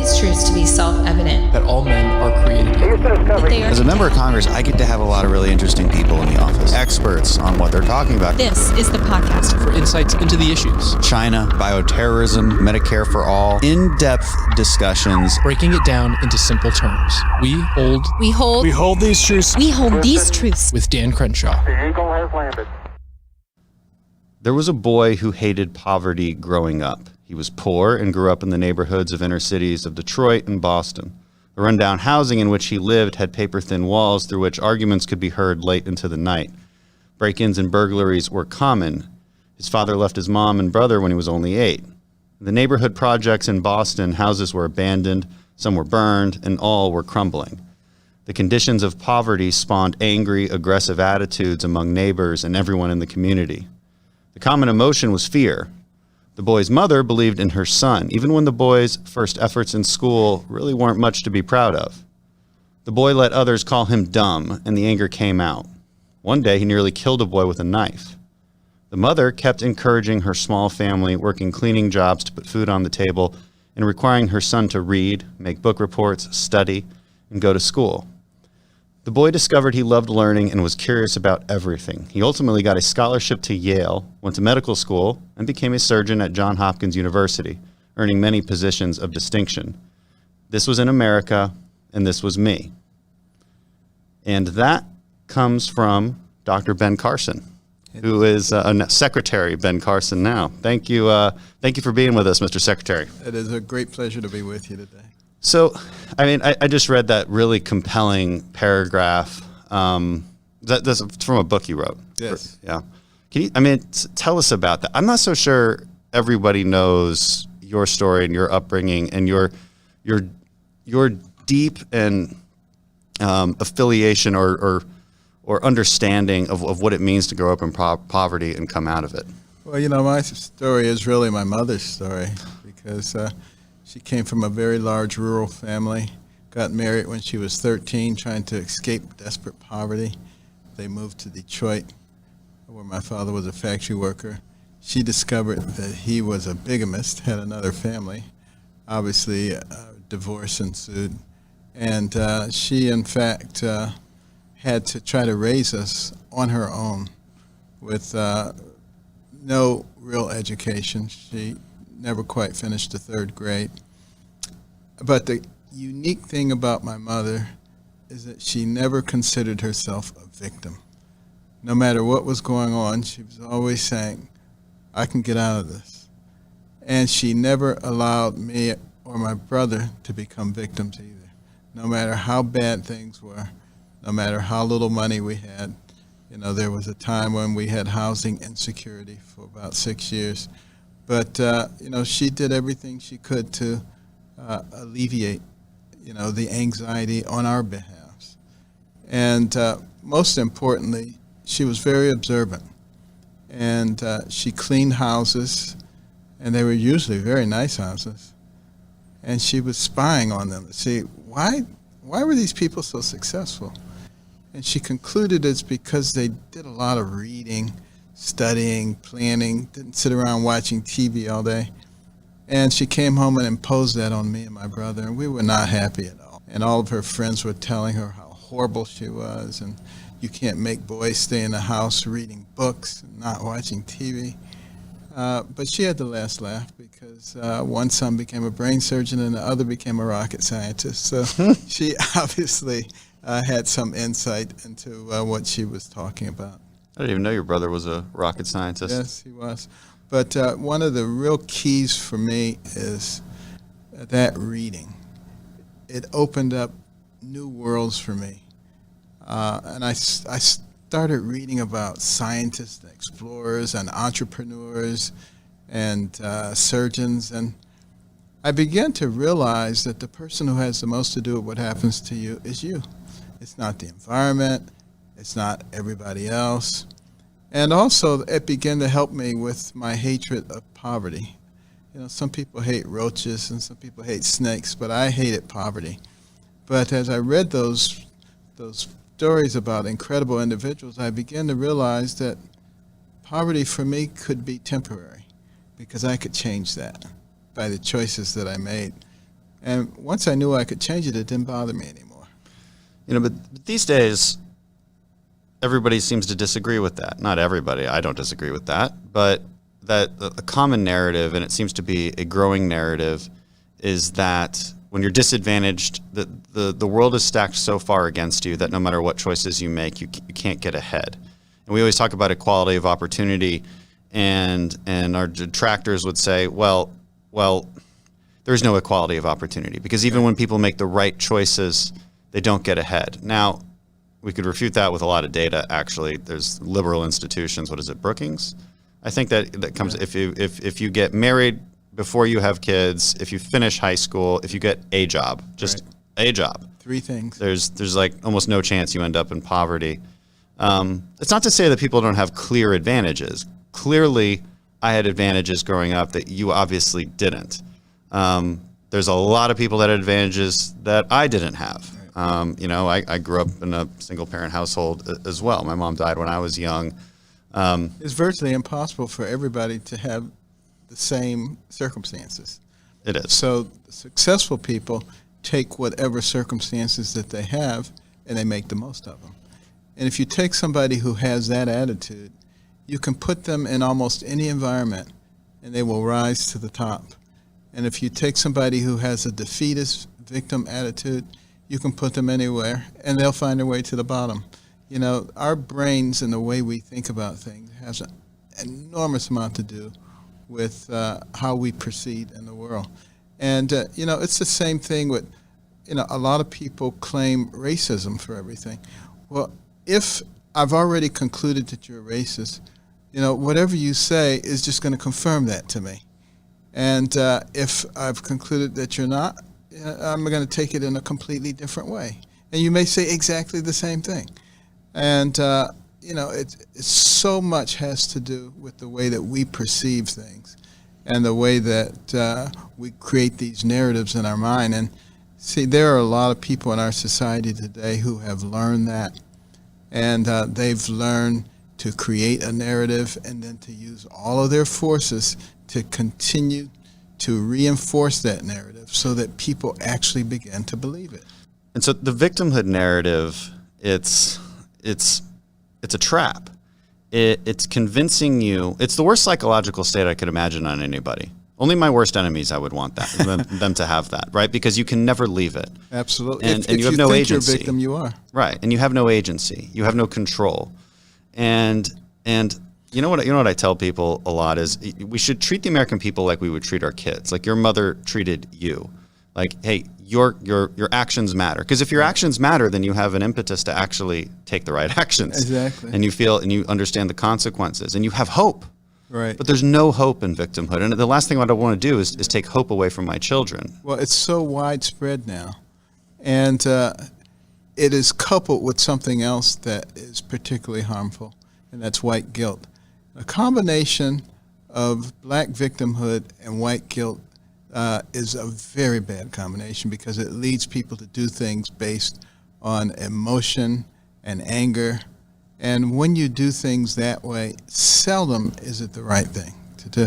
these truths to be self-evident. That all men are created equal. As a member of Congress, I get to have a lot of really interesting people in the office. Experts on what they're talking about. This is the podcast for insights into the issues. China, bioterrorism, Medicare for all. In-depth discussions. Breaking it down into simple terms. We hold these truths. We hold these truths. With Dan Crenshaw. The Eagle has landed. There was a boy who hated poverty growing up. He was poor and grew up in the neighborhoods of inner cities of Detroit and Boston. The rundown housing in which he lived had paper-thin walls through which arguments could be heard late into the night. Break-ins and burglaries were common. His father left his mom and brother when he was only 8. In the neighborhood projects in Boston, houses were abandoned, some were burned, and all were crumbling. The conditions of poverty spawned angry, aggressive attitudes among neighbors and everyone in the community. The common emotion was fear. The boy's mother believed in her son, even when the boy's first efforts in school really weren't much to be proud of. The boy let others call him dumb, and the anger came out. One day, he nearly killed a boy with a knife. The mother kept encouraging her small family, working cleaning jobs to put food on the table, and requiring her son to read, make book reports, study, and go to school. The boy discovered he loved learning and was curious about everything. He ultimately got a scholarship to Yale, went to medical school, and became a surgeon at Johns Hopkins University, earning many positions of distinction. This was in America, and this was me. And that comes from Dr. Ben Carson, who is Secretary Ben Carson now. Thank you for being with us, Mr. Secretary. It is a great pleasure to be with you today. So, I just read that really compelling paragraph. That's from a book you wrote. Yes. Yeah. Can you, tell us about that. I'm not so sure everybody knows your story and your upbringing and your deep and affiliation or understanding of what it means to grow up in poverty and come out of it. Well, my story is really my mother's story because she came from a very large rural family, got married when she was 13, trying to escape desperate poverty. They moved to Detroit, where my father was a factory worker. She discovered that he was a bigamist, had another family. Obviously, divorce ensued. And she, in fact, had to try to raise us on her own with no real education. She never quite finished the 3rd grade. But the unique thing about my mother is that she never considered herself a victim. No matter what was going on, she was always saying, I can get out of this. And she never allowed me or my brother to become victims either. No matter how bad things were, no matter how little money we had. There was a time when we had housing insecurity for about 6 years. But, she did everything she could to alleviate, the anxiety on our behalf. And most importantly, she was very observant. And she cleaned houses, and they were usually very nice houses. And she was spying on them to see why were these people so successful? And she concluded it's because they did a lot of reading, studying, planning, didn't sit around watching TV all day. And she came home and imposed that on me and my brother, and we were not happy at all. And all of her friends were telling her how horrible she was, and you can't make boys stay in the house reading books and not watching TV. But she had the last laugh because one son became a brain surgeon and the other became a rocket scientist. So she obviously had some insight into what she was talking about. I didn't even know your brother was a rocket scientist. Yes, he was. But one of the real keys for me is that reading. It opened up new worlds for me. And I started reading about scientists and explorers and entrepreneurs and surgeons. And I began to realize that the person who has the most to do with what happens to you is you. It's not the environment. It's not everybody else. And also, it began to help me with my hatred of poverty. Some people hate roaches and some people hate snakes, but I hated poverty. But as I read those stories about incredible individuals, I began to realize that poverty for me could be temporary because I could change that by the choices that I made. And once I knew I could change it, it didn't bother me anymore. But these days, everybody seems to disagree with that. Not everybody. I don't disagree with that. But that a common narrative, and it seems to be a growing narrative, is that when you're disadvantaged, the world is stacked so far against you that no matter what choices you make, you can't get ahead. And we always talk about equality of opportunity, and our detractors would say, well, there's no equality of opportunity, because even when people make the right choices, they don't get ahead. Now, we could refute that with a lot of data, actually. There's liberal institutions. What is it, Brookings? I think that comes if you get married before you have kids, if you finish high school, if you get a job, just a job. 3 things. There's like almost no chance you end up in poverty. It's not to say that people don't have clear advantages. Clearly, I had advantages growing up that you obviously didn't. There's a lot of people that had advantages that I didn't have. I grew up in a single-parent household as well. My mom died when I was young. It's virtually impossible for everybody to have the same circumstances. It is. So successful people take whatever circumstances that they have and they make the most of them. And if you take somebody who has that attitude, you can put them in almost any environment and they will rise to the top. And if you take somebody who has a defeatist victim attitude, you can put them anywhere and they'll find their way to the bottom. Our brains and the way we think about things has an enormous amount to do with how we proceed in the world. And, it's the same thing with, a lot of people claim racism for everything. Well, if I've already concluded that you're a racist, whatever you say is just going to confirm that to me. And if I've concluded that you're not, I'm going to take it in a completely different way. And you may say exactly the same thing. And, it's so much has to do with the way that we perceive things and the way that we create these narratives in our mind. And see, there are a lot of people in our society today who have learned that. And they've learned to create a narrative and then to use all of their forces to continue to reinforce that narrative so that people actually begin to believe it. And so the victimhood narrative, it's a trap. It's convincing you. It's the worst psychological state I could imagine on anybody. Only my worst enemies I would want that, them to have that, right? Because you can never leave it. Absolutely. And if you have no think agency. You're a victim, you are. Right. And you have no agency. You have no control. And you know what I tell people a lot is we should treat the American people like we would treat our kids, like your mother treated you. Like, hey, your actions matter. Because if your actions matter, then you have an impetus to actually take the right actions. Exactly. And you feel and you understand the consequences and you have hope. Right. But there's no hope in victimhood. And the last thing I want to do is take hope away from my children. Well, it's so widespread now. And it is coupled with something else that is particularly harmful, and that's white guilt. A combination of black victimhood and white guilt is a very bad combination because it leads people to do things based on emotion and anger. And when you do things that way, seldom is it the right thing to do.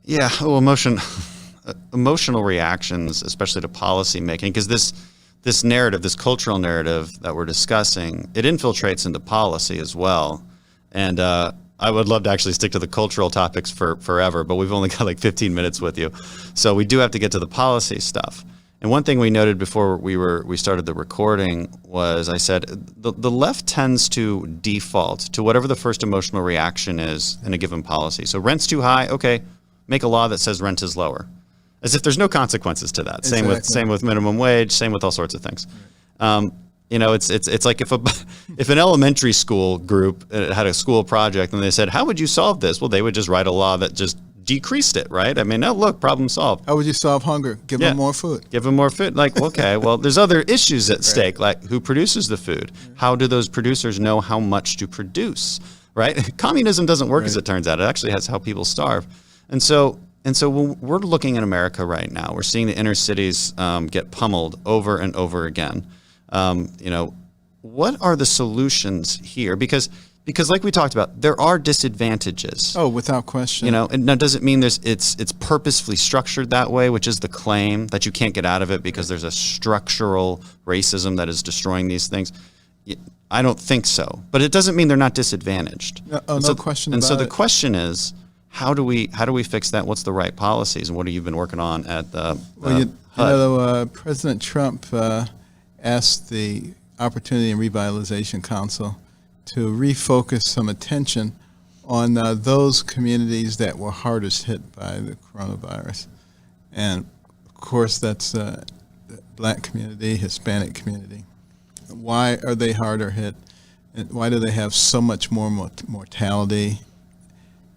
Yeah, emotional reactions, especially to policy making, because this narrative, this cultural narrative that we're discussing, it infiltrates into policy as well. And I would love to actually stick to the cultural topics for forever, but we've only got like 15 minutes with you. So we do have to get to the policy stuff. And one thing we noted before we started the recording was I said the left tends to default to whatever the first emotional reaction is in a given policy. So rent's too high, okay, make a law that says rent is lower, as if there's no consequences to that. Exactly. Same with minimum wage, same with all sorts of things. It's like if an elementary school group had a school project and they said, how would you solve this? Well, they would just write a law that just decreased it, right? I mean, oh, look, problem solved. How would you solve hunger? Give them more food. Give them more food. Like, okay, well, there's other issues at stake, like who produces the food? How do those producers know how much to produce, right? Communism doesn't work as it turns out. It actually has how people starve. And so when we're looking at America right now, we're seeing the inner cities get pummeled over and over again. What are the solutions here? Because Because like we talked about, there are disadvantages. Oh, without question. You know, and that doesn't mean it's purposefully structured that way, which is the claim that you can't get out of it because there's a structural racism that is destroying these things. I don't think so, but it doesn't mean they're not disadvantaged. No question and about so the it. question is, how do we fix that? What's the right policies, and what have you been working on at the HUD? President Trump asked the Opportunity and Revitalization Council to refocus some attention on those communities that were hardest hit by the coronavirus. And of course, that's the Black community, Hispanic community. Why are they harder hit? And why do they have so much more mortality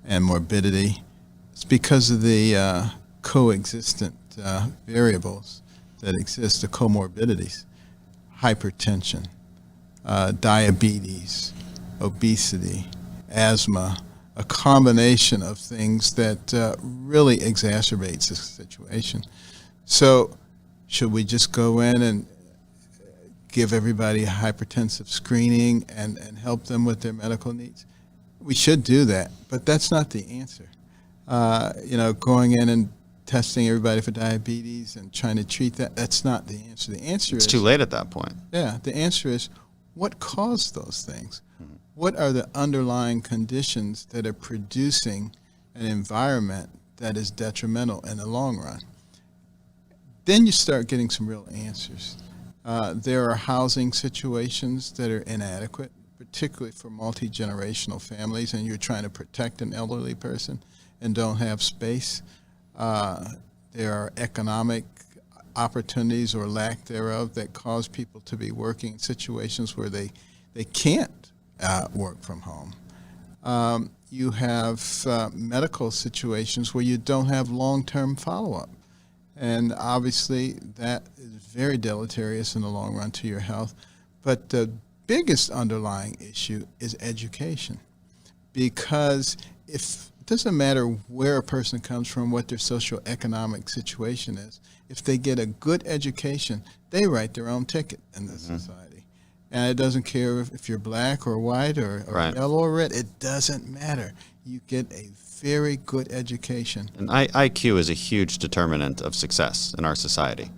and morbidity? It's because of the coexistent variables that exist, the comorbidities: hypertension, diabetes, obesity, asthma, a combination of things that really exacerbates the situation. So should we just go in and give everybody a hypertensive screening and help them with their medical needs? We should do that, but that's not the answer. Going in and testing everybody for diabetes and trying to treat that's not the answer. The answer is... It's too late at that point. Yeah, the answer is, what caused those things? What are the underlying conditions that are producing an environment that is detrimental in the long run? Then you start getting some real answers. There are housing situations that are inadequate, particularly for multi-generational families, and you're trying to protect an elderly person and don't have space. There are economic opportunities or lack thereof that cause people to be working in situations where they can't work from home. You have medical situations where you don't have long-term follow-up. And obviously that is very deleterious in the long run to your health. But the biggest underlying issue is education. Because it doesn't matter where a person comes from, what their socioeconomic situation is, if they get a good education, they write their own ticket in this society. And it doesn't care if you're black or white or Right. yellow or red. It doesn't matter. You get a very good education. And IQ is a huge determinant of success in our society,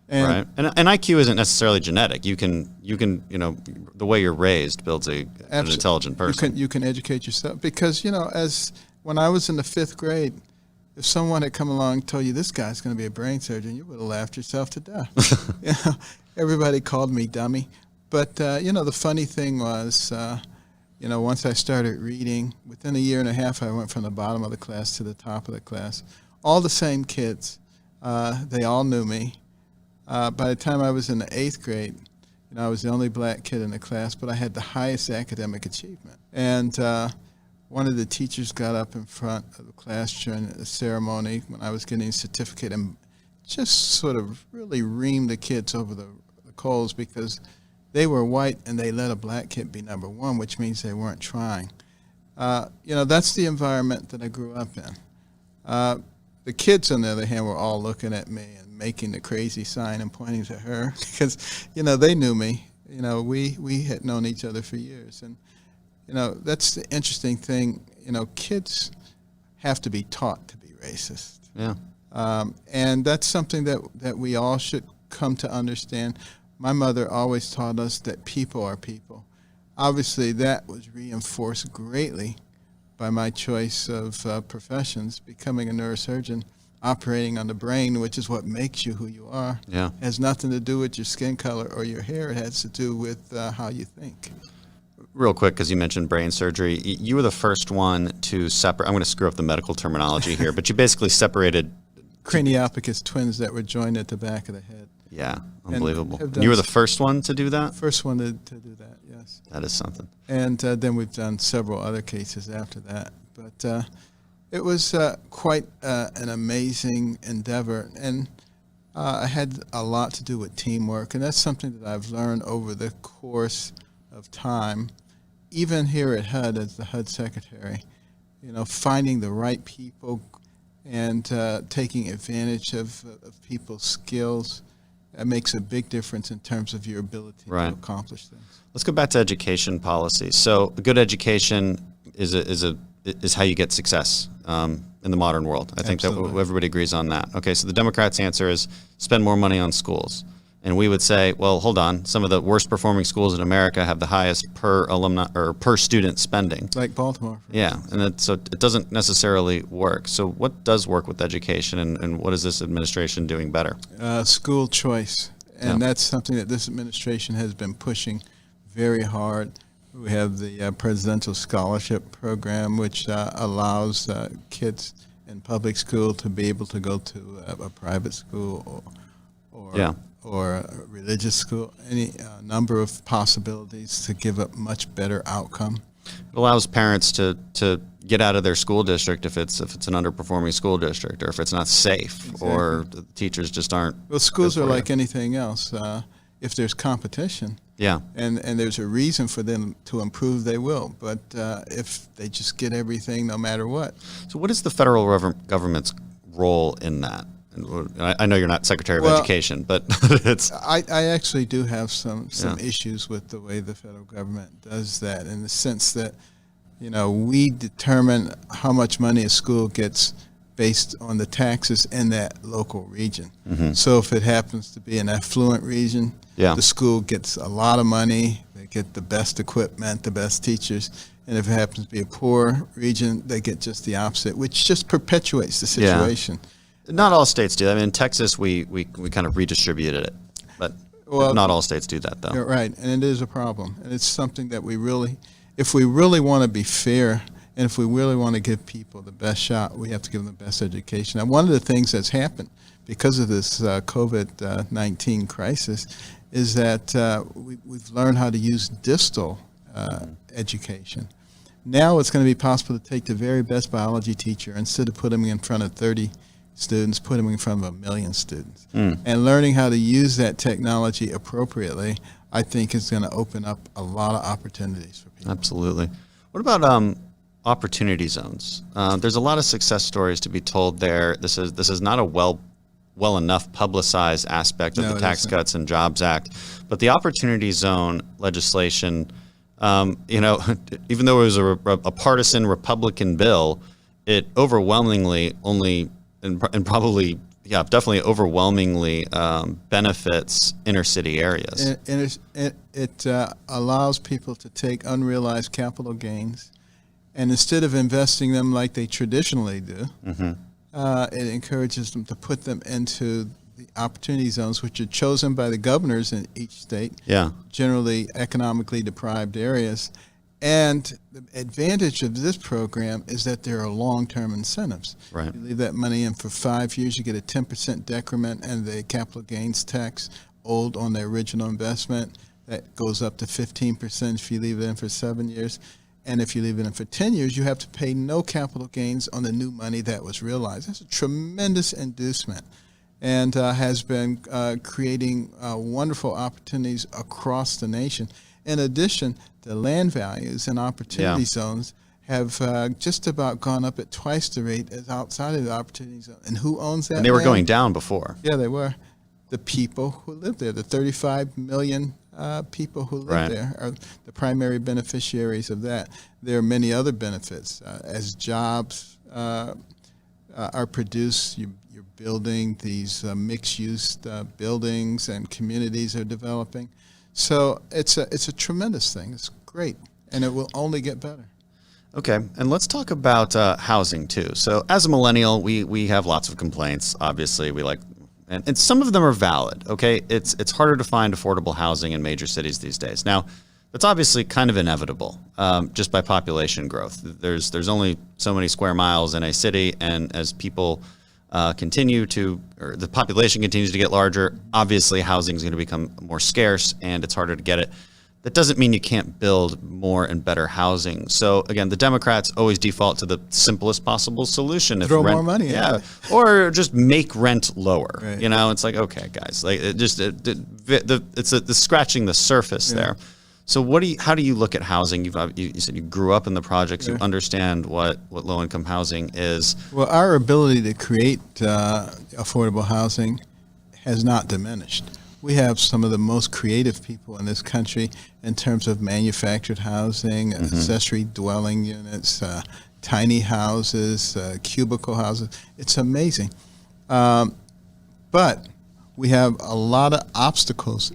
And right? And IQ isn't necessarily genetic. You can the way you're raised builds an intelligent person. You can educate yourself because, as when I was in the 5th grade, if someone had come along and told you this guy's going to be a brain surgeon, you would have laughed yourself to death. Everybody called me dummy. But, the funny thing was, once I started reading, within a year and a half, I went from the bottom of the class to the top of the class. All the same kids. They all knew me. By the time I was in the 8th grade, I was the only black kid in the class, but I had the highest academic achievement. And one of the teachers got up in front of the class during the ceremony when I was getting a certificate and just sort of really reamed the kids over the coals because they were white and they let a black kid be number one, which means they weren't trying. That's the environment that I grew up in. The kids, on the other hand, were all looking at me and making the crazy sign and pointing to her because, they knew me. We had known each other for years. And, that's the interesting thing. Kids have to be taught to be racist. Yeah. And that's something that we all should come to understand. My mother always taught us that people are people. Obviously, that was reinforced greatly by my choice of professions, becoming a neurosurgeon, operating on the brain, which is what makes you who you are. Yeah. It has nothing to do with your skin color or your hair. It has to do with how you think. Real quick, because you mentioned brain surgery, you were the first one to separate. I'm going to screw up the medical terminology here, but you basically separated Craniopicus twins that were joined at the back of the head. Yeah, unbelievable. have done You were the first one to do that? First one to do that, yes. That is something. And then we've done several other cases after that. But it was quite an amazing endeavor. And I had a lot to do with teamwork. And that's something that I've learned over the course of time, even here at HUD as the HUD secretary, finding the right people and taking advantage of people's skills that makes a big difference in terms of your ability Right. to accomplish things. Let's go back to education policy. So a good education is how you get success in the modern world. I think that Absolutely. everybody agrees on that. Okay, so the Democrats' answer is spend more money on schools. And we would say, well, hold on. Some of the worst performing schools in America have the highest per alumni or per student spending. Like Baltimore. Yeah, and so it doesn't necessarily work. So what does work with education, and what is this administration doing better? School choice. And Yeah. that's something that this administration has been pushing very hard. We have the Presidential Scholarship Program, which allows kids in public school to be able to go to a private school or a religious school, any number of possibilities to give a much better outcome. It allows parents to get out of their school district if it's an underperforming school district, or if it's not safe, or the teachers just aren't. Well, schools good are for like you. anything else. If there's competition Yeah, and there's a reason for them to improve, they will. But if they just get everything no matter what. so what is the federal government's role in that? And I know you're not Secretary of Well, Education, but it's I actually do have some Yeah. issues with the way the federal government does that, in the sense that, we determine how much money a school gets based on the taxes in that local region. So if it happens to be an affluent region, Yeah. the school gets a lot of money, they get the best equipment, the best teachers. And if it happens to be a poor region, they get just the opposite, which just perpetuates the Yeah. situation. not all states do that. I mean, in Texas, we kind of redistributed it, but Well, not all states do that, though. You're right, and it is a problem, and it's something that if we really want to be fair, and if we really want to give people the best shot, we have to give them the best education. And one of the things that's happened because of this COVID-19 crisis is that we've learned how to use distal education. Now it's going to be possible to take the very best biology teacher, instead of putting him in front of 30 students, put him in front of 1 million students. And learning how to use that technology appropriately, I think, is going to open up a lot of opportunities for people. Absolutely. What about opportunity zones? There's a lot of success stories to be told there. This is not a well enough publicized aspect of No, the it Tax isn't. Cuts and Jobs Act, but the opportunity zone legislation, even though it was a partisan Republican bill, it overwhelmingly only and probably definitely overwhelmingly benefits inner city areas. And it allows people to take unrealized capital gains, and instead of investing them like they traditionally do, it encourages them to put them into the opportunity zones, which are chosen by the governors in each state, Yeah. generally economically deprived areas. And the advantage of this program is that there are long-term incentives. Right. You leave that money in for 5 years, you get a 10% decrement and the capital gains tax owed on the original investment. That goes up to 15% if you leave it in for 7 years. And if you leave it in for 10 years, you have to pay no capital gains on the new money that was realized. That's a tremendous inducement, and has been creating wonderful opportunities across the nation. In addition, the land values in opportunity Yeah. zones have just about gone up at twice the rate as outside of the opportunity zone. And who owns that And they were land? going down before. Yeah, they were. The people who live there, the 35 million people who live Right. there, are the primary beneficiaries of that. There are many other benefits. As jobs are produced, you're building these mixed-use buildings, and communities are developing. So it's a tremendous thing. It's great, and it will only get better. Okay, and let's talk about housing too. So as a millennial, we have lots of complaints. Obviously, we like, and some of them are valid. Okay, it's harder to find affordable housing in major cities these days. Now, that's obviously kind of inevitable, just by population growth. There's only so many square miles in a city, and as people or the population continues to get larger, obviously housing is going to become more scarce, and it's harder to get it. That doesn't mean you can't build more and better housing. So again, the Democrats always default to the simplest possible solution. Throw more money at it. or just make rent lower. Right. You know, it's like, okay, guys, like it's scratching the surface there. So how do you look at housing? You said you grew up in the projects. You understand what low-income housing is. Well, our ability to create affordable housing has not diminished. We have some of the most creative people in this country in terms of manufactured housing, accessory dwelling units, tiny houses, cubicle houses. It's amazing. But we have a lot of obstacles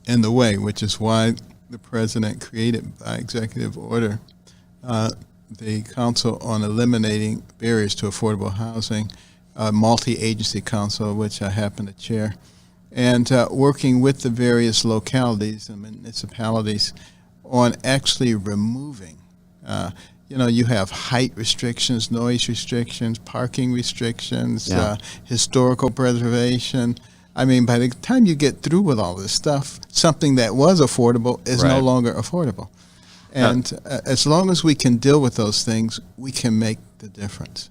in the way, which is why the president created by executive order the Council on Eliminating Barriers to Affordable Housing, a multi-agency council, which I happen to chair, and working with the various localities and municipalities on actually removing. You have height restrictions, noise restrictions, parking restrictions, historical preservation. I mean, by the time you get through with all this stuff, something that was affordable is no longer affordable. And as long as we can deal with those things, we can make the difference.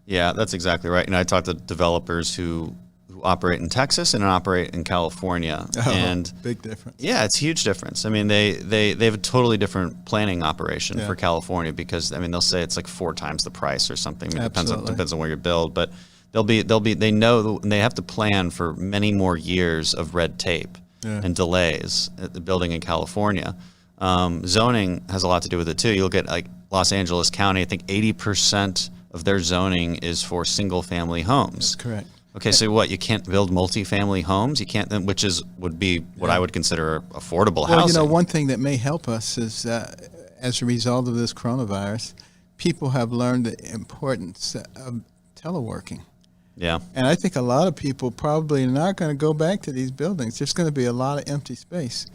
Yeah, that's exactly right. And I talked to developers who operate in Texas and operate in California. And big difference. Yeah, it's a huge difference. I mean, they have a totally different planning operation for California because, I mean, they'll say it's like 4 times the price or something. I mean, it depends on where you build, but they know they have to plan for many more years of red tape and delays at the building in California. Zoning has a lot to do with it too. You look at like Los Angeles County, I think 80% of their zoning is for single family homes. That's correct. Okay, so what, you can't build multifamily homes? You can't, which would be what I would consider affordable housing. Well, one thing that may help us is as a result of this coronavirus, people have learned the importance of teleworking. Yeah. And I think a lot of people probably are not going to go back to these buildings. There's going to be a lot of empty space.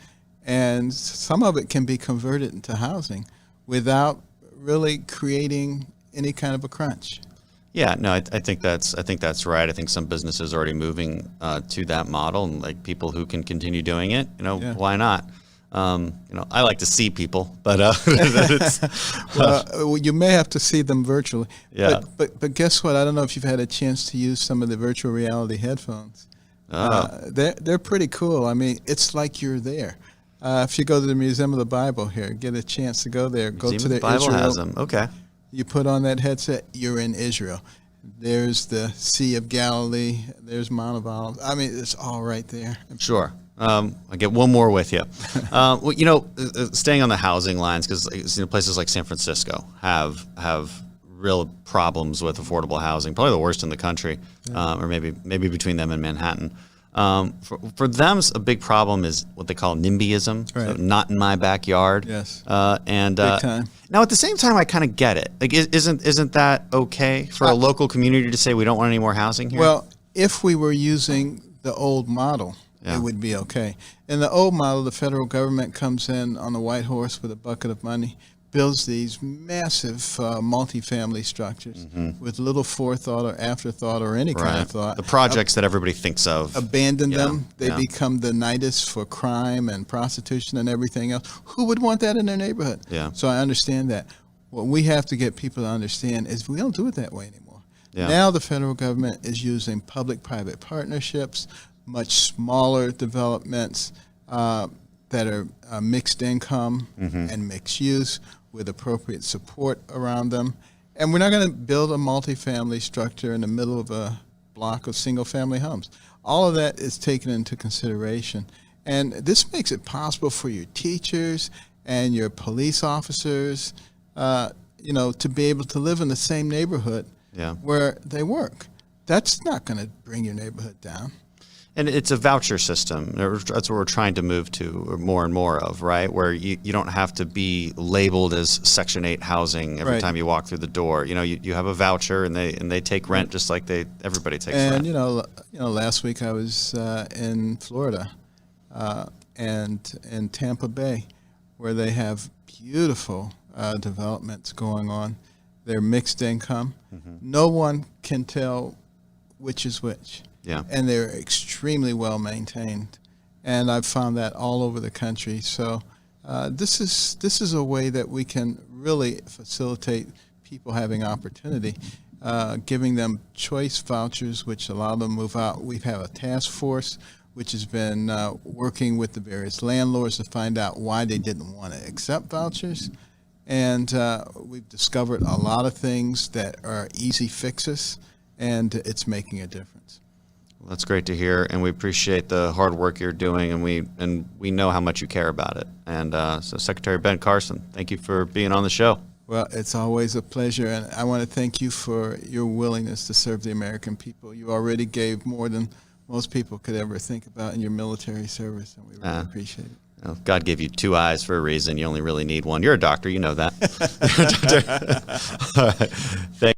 And some of it can be converted into housing without really creating any kind of a crunch. Yeah, no, I think that's right. I think some businesses are already moving to that model, and like people who can continue doing it, why not? I like to see people, but well, you may have to see them virtually. Yeah. But guess what? I don't know if you've had a chance to use some of the virtual reality headphones. They're pretty cool. I mean, it's like you're there. If you go to the Museum of the Bible here, get a chance to go there. Go to the Bible Israel. has them. Okay. You put on that headset, you're in Israel. There's the Sea of Galilee. There's Mount of Olives. I mean, it's all right there. Sure. I get one more with you. Staying on the housing lines, because places like San Francisco have real problems with affordable housing, probably the worst in the country, or maybe between them and Manhattan. For them, a big problem is what they call NIMBYism, right. So not in my backyard. Yes. Big time. Now, at the same time, I kind of get it. Like, isn't that okay for a local community to say we don't want any more housing here? Well, if we were using the old model, it would be okay. In the old model, the federal government comes in on a white horse with a bucket of money, builds these massive multifamily structures with little forethought or afterthought or any kind of thought. The projects that everybody thinks of. Abandon them. They become the nidus for crime and prostitution and everything else. Who would want that in their neighborhood? Yeah. So I understand that. What we have to get people to understand is we don't do it that way anymore. Yeah. Now the federal government is using public-private partnerships, much smaller developments that are mixed income and mixed use with appropriate support around them. And we're not going to build a multifamily structure in the middle of a block of single-family homes. All of that is taken into consideration. And this makes it possible for your teachers and your police officers, to be able to live in the same neighborhood where they work. That's not going to bring your neighborhood down. And it's a voucher system. That's what we're trying to move to more and more of, right? Where you don't have to be labeled as Section 8 housing every time you walk through the door. You have a voucher, and they take rent just like everybody takes rent. And last week I was in Florida and in Tampa Bay, where they have beautiful developments going on. They're mixed income. No one can tell which is which. Yeah. And they're extremely well maintained, and I've found that all over the country. So this is a way that we can really facilitate people having opportunity, giving them choice vouchers, which allow them to move out. We have a task force which has been working with the various landlords to find out why they didn't want to accept vouchers, and we've discovered a lot of things that are easy fixes, and it's making a difference. That's great to hear, and we appreciate the hard work you're doing, and we know how much you care about it. And so, Secretary Ben Carson, thank you for being on the show. Well, it's always a pleasure, and I want to thank you for your willingness to serve the American people. You already gave more than most people could ever think about in your military service, and we really appreciate it. Well, God gave you 2 eyes for a reason. You only really need one. You're a doctor, you know that. All right. Thank